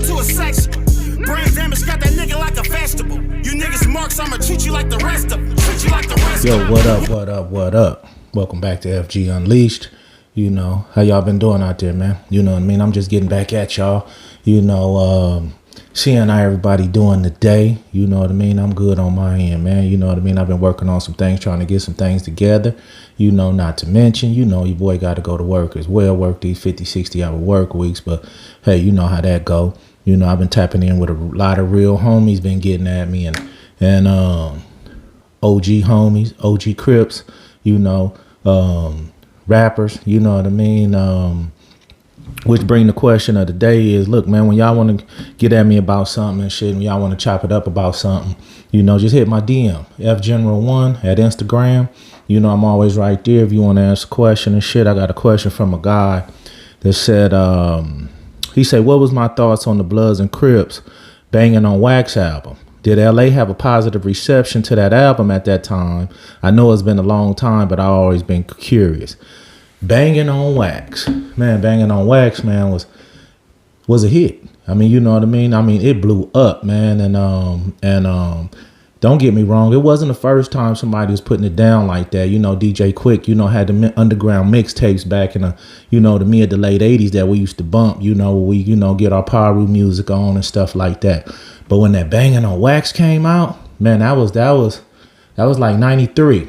to a section. Brain damage got that nigga like a vegetable. You niggas marks, I'ma treat you like the rest of them. Treat you like the rest of them. Yo, what up, what up, what up? Welcome back to FG Unleashed. You know, how y'all been doing out there, man? You know what I mean? I'm just getting back at y'all. You know, seeing how everybody doing today. You know what I mean? I'm good on my end, man. You know what I mean? I've been working on some things, trying to get some things together. You know, not to mention, you know, your boy got to go to work as well, work these 50, 60-hour work weeks. But, hey, you know how that go. You know, I've been tapping in with a lot of real homies been getting at me. And OG homies, OG Crips, you know, rappers, you know what I mean? Which bring the question of the day is, look, man, when y'all want to get at me about something and shit, when y'all want to chop it up about something, you know, just hit my DM, FGeneral1 at Instagram. You know, I'm always right there if you want to ask a question and shit. I got a question from a guy that said, he said, what was my thoughts on the Bloods and Crips Bangin' on Wax album? Did LA have a positive reception to that album at that time? I know it's been a long time, but I've always been curious. Bangin' on Wax, man, Bangin' on Wax, man, was a hit. I mean, you know what I mean? I mean, it blew up, man. And don't get me wrong, it wasn't the first time somebody was putting it down like that. You know, DJ Quick, you know, had the underground mixtapes back in the, you know, the mid to late 80s that we used to bump, you know, we, you know, get our Paru music on and stuff like that. But when that Bangin' on Wax came out, man, that was like 93.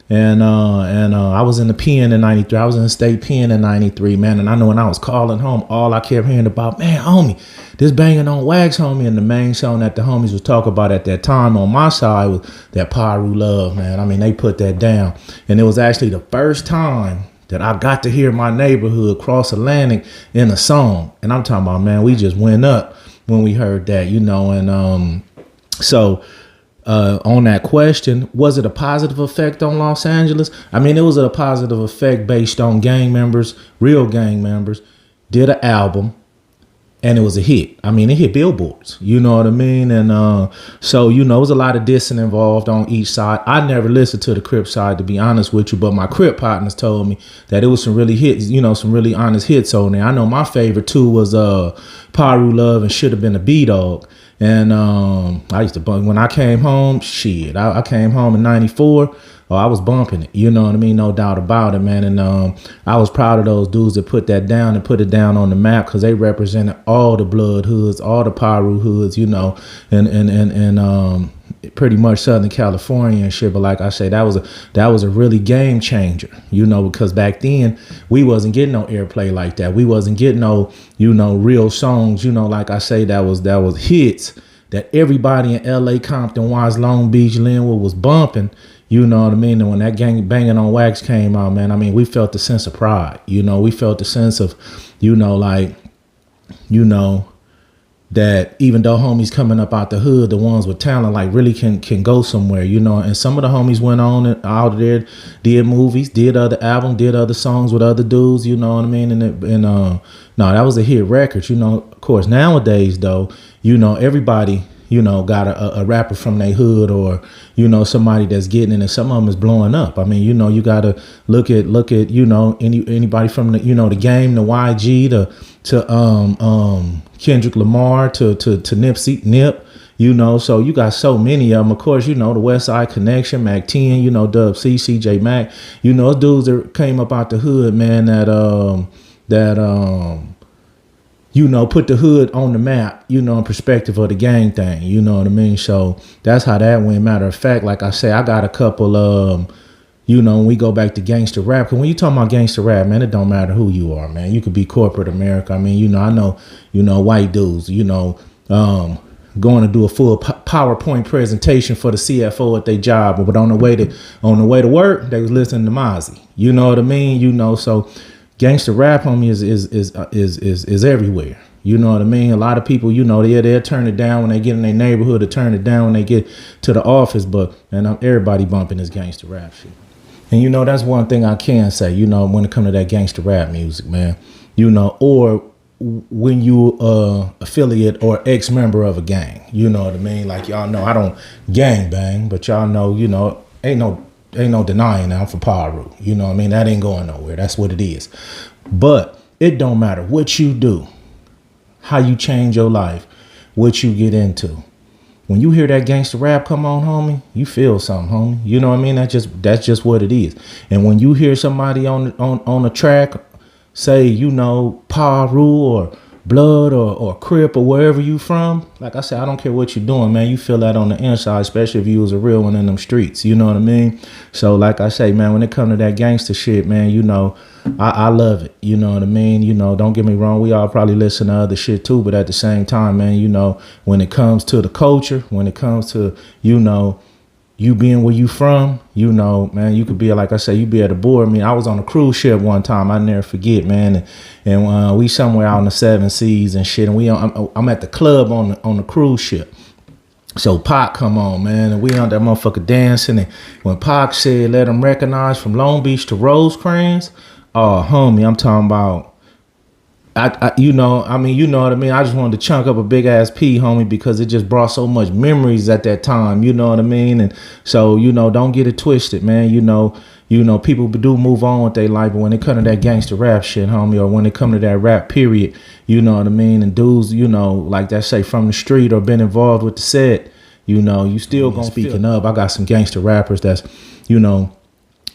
And I was in the pen in 93. I was in the state pen in 93, man. And I know when I was calling home, all I kept hearing about, man, homie, this Bangin' on Wax, homie. And the main song that the homies was talking about at that time on my side was that Paru Love, man. I mean, they put that down. And it was actually the first time that I got to hear my neighborhood cross Atlantic in a song. And I'm talking about, man, we just went up when we heard that, you know. And so on that question, was it a positive effect on Los Angeles? I mean, it was a positive effect based on gang members, real gang members, did an album, and it was a hit. I mean, it hit billboards, you know what I mean? And so, you know, it was a lot of dissing involved on each side. I never listened to the Crip side, to be honest with you, but my Crip partners told me that it was some really hits, you know, some really honest hits on there. I know my favorite too was Paru Love and Should Have Been a B-Dog. And I used to bump when I came home. Shit, I came home in '94. Oh, I was bumping it. You know what I mean? No doubt about it, man. And I was proud of those dudes that put that down and put it down on the map, because they represented all the blood hoods, all the Paru hoods, you know, and pretty much Southern California and shit. But like I say, that was a really game changer, you know, because back then we wasn't getting no airplay like that. We wasn't getting no, you know, real songs, you know, like I say, that was hits that everybody in LA, Compton, Watts, Long Beach, Linwood was bumping, you know what I mean? And when that gang Bangin' on Wax came out, man, I mean, we felt the sense of pride, you know, we felt the sense of, you know, like, you know, that even though homies coming up out the hood, the ones with talent, like, really can go somewhere, you know. And some of the homies went on and out there, did movies, did other albums, did other songs with other dudes, you know what I mean? And no, that was a hit record, you know. Of course, nowadays though, you know, everybody, you know, got a rapper from their hood, or, you know, somebody that's getting it, and some of them is blowing up. I mean, you know, you gotta look at, you know, anybody from the, you know, the Game, the YG, to Kendrick Lamar, to Nipsey, Nip, you know. So you got so many of them. Of course, you know, the West Side Connection, Mac 10, you know, Dub C, CJ Mac, you know, dudes that came up out the hood, man, that you know, put the hood on the map, you know, in perspective of the gang thing, you know what I mean? So that's how that went. Matter of fact, like I say, I got a couple, you know, when we go back to gangster rap, because when you talk about gangster rap, man, it don't matter who you are, man. You could be corporate America. I mean, you know, I know, you know, white dudes, you know, going to do a full PowerPoint presentation for the CFO at their job, but on the way to work, they was listening to Mozzie. You know what I mean? You know, so gangster rap, homie, is everywhere. You know what I mean? A lot of people, you know, they'll turn it down when they get in their neighborhood, or turn it down when they get to the office. But, and everybody bumping this gangster rap shit. And, you know, that's one thing I can say, you know, when it comes to that gangster rap music, man, you know, or when you affiliate or ex-member of a gang, you know what I mean? Like, y'all know I don't gang bang, but y'all know, you know, ain't no denying that I'm for Paru. You know what I mean? That ain't going nowhere. That's what it is. But it don't matter what you do, how you change your life, what you get into. When you hear that gangster rap come on, homie, you feel something, homie. You know what I mean? That's just what it is. And when you hear somebody on a track say, you know, Paru or Blood or Crip or wherever you from, like I said, I don't care what you're doing, man. You feel that on the inside, especially if you was a real one in them streets. You know what I mean? So like I say, man, when it comes to that gangster shit, man, you know, I love it. You know what I mean? You know, don't get me wrong. We all probably listen to other shit too, but at the same time, man, you know, when it comes to the culture, when it comes to, you know, you being where you from, you know, man, you could be, like I say, you be at a board. I mean, I was on a cruise ship one time. I never forget, man. And we somewhere out in the 7 seas and shit. And I'm at the club on the cruise ship. So Pac come on, man, and we on that motherfucker dancing. And when Pac said, let him recognize from Long Beach to Rosecrans, oh, homie, I'm talking about, you know, I mean, you know what I mean? I just wanted to chunk up a big ass pee, homie, because it just brought so much memories at that time, you know what I mean? And so, you know, don't get it twisted, man. You know, people do move on with their life, but when it come to that gangster rap shit, homie, or when it come to that rap period, you know what I mean? And dudes, you know, like that say from the street or been involved with the set, you know, you still gonna speaking up. I got some gangster rappers that's, you know,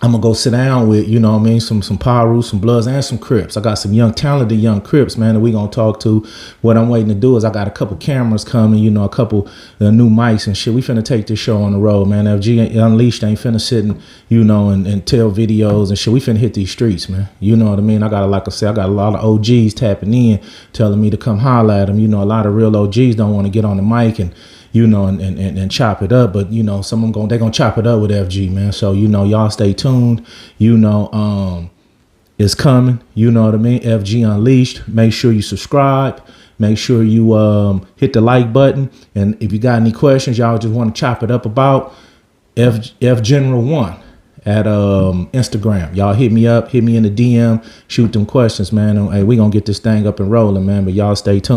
I'm gonna go sit down with, you know what I mean, some Paru, some Bloods, and some Crips. I got some talented young Crips, man, that we gonna talk to. What I'm waiting to do is I got a couple cameras coming, you know, a couple new mics and shit. We finna take this show on the road, man. FG Unleashed ain't finna sit and, you know, and tell videos and shit. We finna hit these streets, man. You know what I mean? I got, like I said, I got a lot of OGs tapping in, telling me to come holler at them. You know, a lot of real OGs don't want to get on the mic and, you know, and chop it up, but you know, some of them they're gonna chop it up with FG, man. So, you know, y'all stay tuned. You know, it's coming. You know what I mean? FG Unleashed. Make sure you subscribe. Make sure you hit the like button. And if you got any questions, y'all just want to chop it up about, F General 1 at Instagram. Y'all hit me up, hit me in the DM, shoot them questions, man. And hey, we gonna get this thing up and rolling, man. But y'all stay tuned.